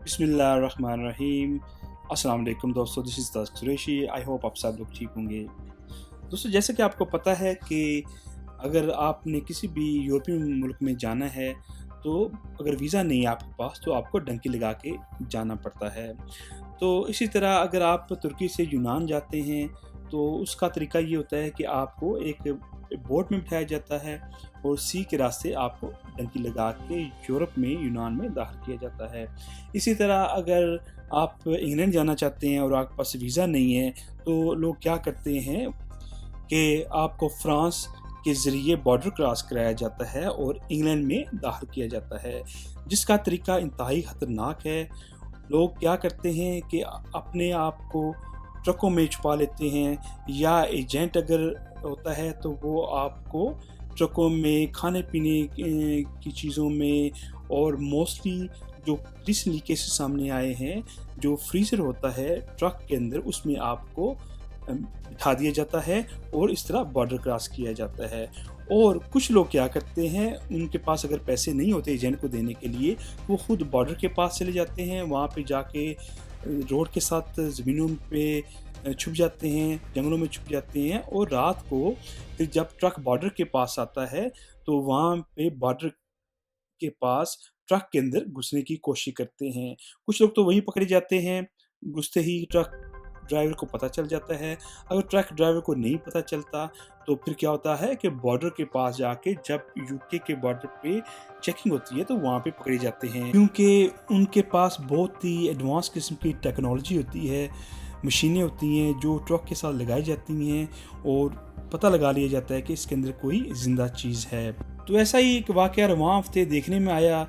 बिस्मिल्लाहिर्रहमानिर्रहीम। अस्सलाम वालेकुम दोस्तों, दिस इज़ ताज़ कुरैशी। आई होप आप सब लोग ठीक होंगे। दोस्तों, जैसे कि आपको पता है कि अगर आपने किसी भी यूरोपीय मुल्क में जाना है तो अगर वीज़ा नहीं है आपके पास तो आपको डंकी लगा के जाना पड़ता है। तो इसी तरह अगर आप तुर्की से यूनान जाते हैं तो उसका तरीका ये होता है कि आपको एक बोट में बिठाया जाता है और सी के रास्ते आपको डंकी लगा के यूरोप में यूनान में दाखिल किया जाता है। इसी तरह अगर आप इंग्लैंड जाना चाहते हैं और आपके पास वीज़ा नहीं है तो लोग क्या करते हैं कि आपको फ्रांस के ज़रिए बॉर्डर क्रॉस कराया जाता है और इंग्लैंड में दाखिल किया जाता है, जिसका तरीका इंतहाई ख़तरनाक है। लोग क्या करते हैं कि अपने आप को ट्रकों में छुपा लेते हैं, या एजेंट अगर होता है तो वो आपको ट्रकों में खाने पीने की चीज़ों में, और मोस्टली जो रिसेंटली केसेस सामने आए हैं, जो फ्रीज़र होता है ट्रक के अंदर उसमें आपको बिठा दिया जाता है और इस तरह बॉर्डर क्रॉस किया जाता है। और कुछ लोग क्या करते हैं, उनके पास अगर पैसे नहीं होते एजेंट को देने के लिए, वो खुद बॉर्डर के पास चले जाते हैं, वहाँ पे जाके रोड के साथ ज़मीनों पे छुप जाते हैं, जंगलों में छुप जाते हैं, और रात को फिर जब ट्रक बॉर्डर के पास आता है तो वहाँ पे बॉर्डर के पास ट्रक के अंदर घुसने की कोशिश करते हैं। कुछ लोग तो वहीं पकड़े जाते हैं, घुसते ही ट्रक ड्राइवर को पता चल जाता है। अगर ट्रक ड्राइवर को नहीं पता चलता तो फिर क्या होता है कि बॉर्डर के पास जाके जब यूके के बॉर्डर पे चेकिंग होती है तो वहाँ पे पकड़े जाते हैं, क्योंकि उनके पास बहुत ही एडवांस किस्म की टेक्नोलॉजी होती है, मशीनें होती हैं जो ट्रक के साथ लगाई जाती हैं और पता लगा लिया जाता है कि इसके अंदर कोई ज़िंदा चीज़ है। तो ऐसा ही एक वाक़या रवां हफ्ते देखने में आया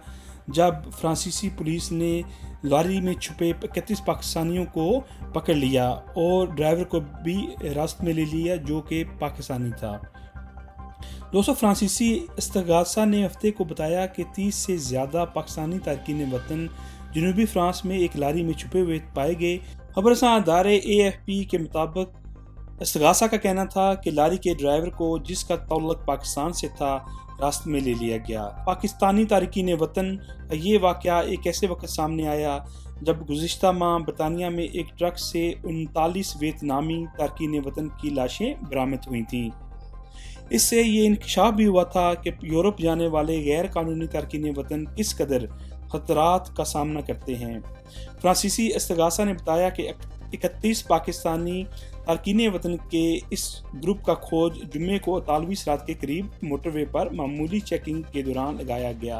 जब फ्रांसीसी पुलिस ने लॉरी में छुपे 31 पाकिस्तानियों को पकड़ लिया और ड्राइवर को भी हिरासत में ले लिया जो कि पाकिस्तानी था। दोस्तों, फ्रांसीसी इस्तगासा ने हफ्ते को बताया कि 30 से ज़्यादा पाकिस्तानी तारकीन वतन जनूबी फ्रांस में एक लॉरी में छुपे हुए पाए गए। खबरसां अदारे AFP के मुताबिक इस्तगासा का कहना था कि लॉरी के ड्राइवर को, जिसका ताल्लुक पाकिस्तान से था, रास्ते में ले लिया गया। पाकिस्तानी तारकीन वतन का ये वाक़या एक ऐसे वक्त सामने आया जब गुज़िश्ता माह बरतानिया में एक ट्रक से 39 वियतनामी तारकीन वतन की लाशें बरामद हुई थीं। इससे ये इंकशाफ भी हुआ था कि यूरोप जाने वाले गैर कानूनी तारकीन वतन किस कदर खतरात का सामना करते हैं। फ्रांसीसी इस्तगासा ने बताया कि 31 पाकिस्तानी तारकीन वतन के इस ग्रुप का खोज जुम्मे को इतालवी रात के करीब मोटरवे पर मामूली चेकिंग के दौरान लगाया गया।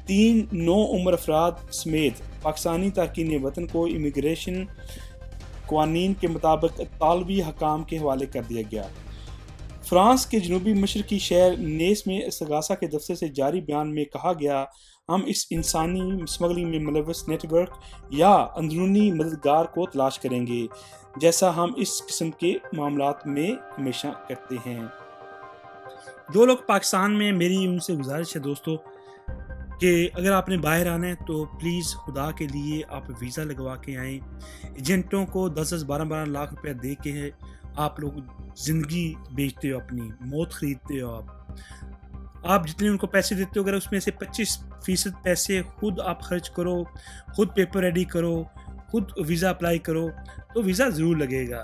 3 नौउम्र अफराद समेत पाकिस्तानी तारकीन वतन को इमिग्रेशन क़वानीन के मुताबिक इतालवी हकाम के हवाले कर दिया गया। फ्रांस के जनूबी मशरकी शहर नेस में इस्तगासा के दफ्तर से जारी बयान में कहा गया, हम इस इंसानी स्मगलिंग में मुलव्वस नेटवर्क या अंदरूनी मददगार को तलाश करेंगे, जैसा हम इस किस्म के मामलात में हमेशा करते हैं। जो लोग पाकिस्तान में, मेरी उनसे गुजारिश है दोस्तों कि अगर आपने बाहर आना है तो प्लीज़ खुदा के लिए आप वीज़ा लगवा के आएँ। एजेंटों को 10-10, 12-12 लाख रुपया दे के आप लोग ज़िंदगी बेचते हो, अपनी मौत ख़रीदते हो। आप जितने उनको पैसे देते हो, अगर उसमें से 25% पैसे खुद आप खर्च करो, खुद पेपर रेडी करो, खुद वीज़ा अप्लाई करो, तो वीज़ा ज़रूर लगेगा।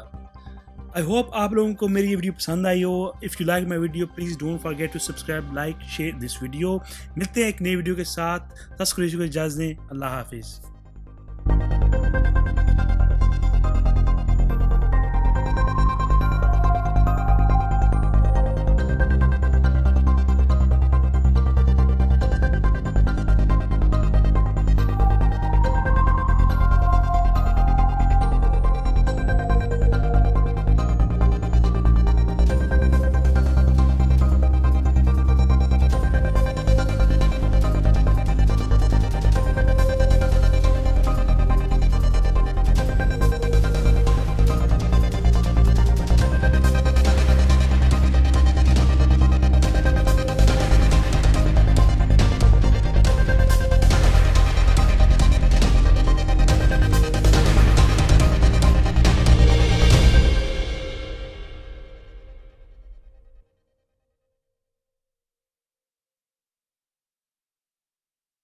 आई होप आप लोगों को मेरी ये वीडियो पसंद आई हो। If you like my video please don't forget to subscribe, like, share this video. मिलते हैं एक नई वीडियो के साथ। तब तक को इजाज़त दें। अल्लाह हाफिज़।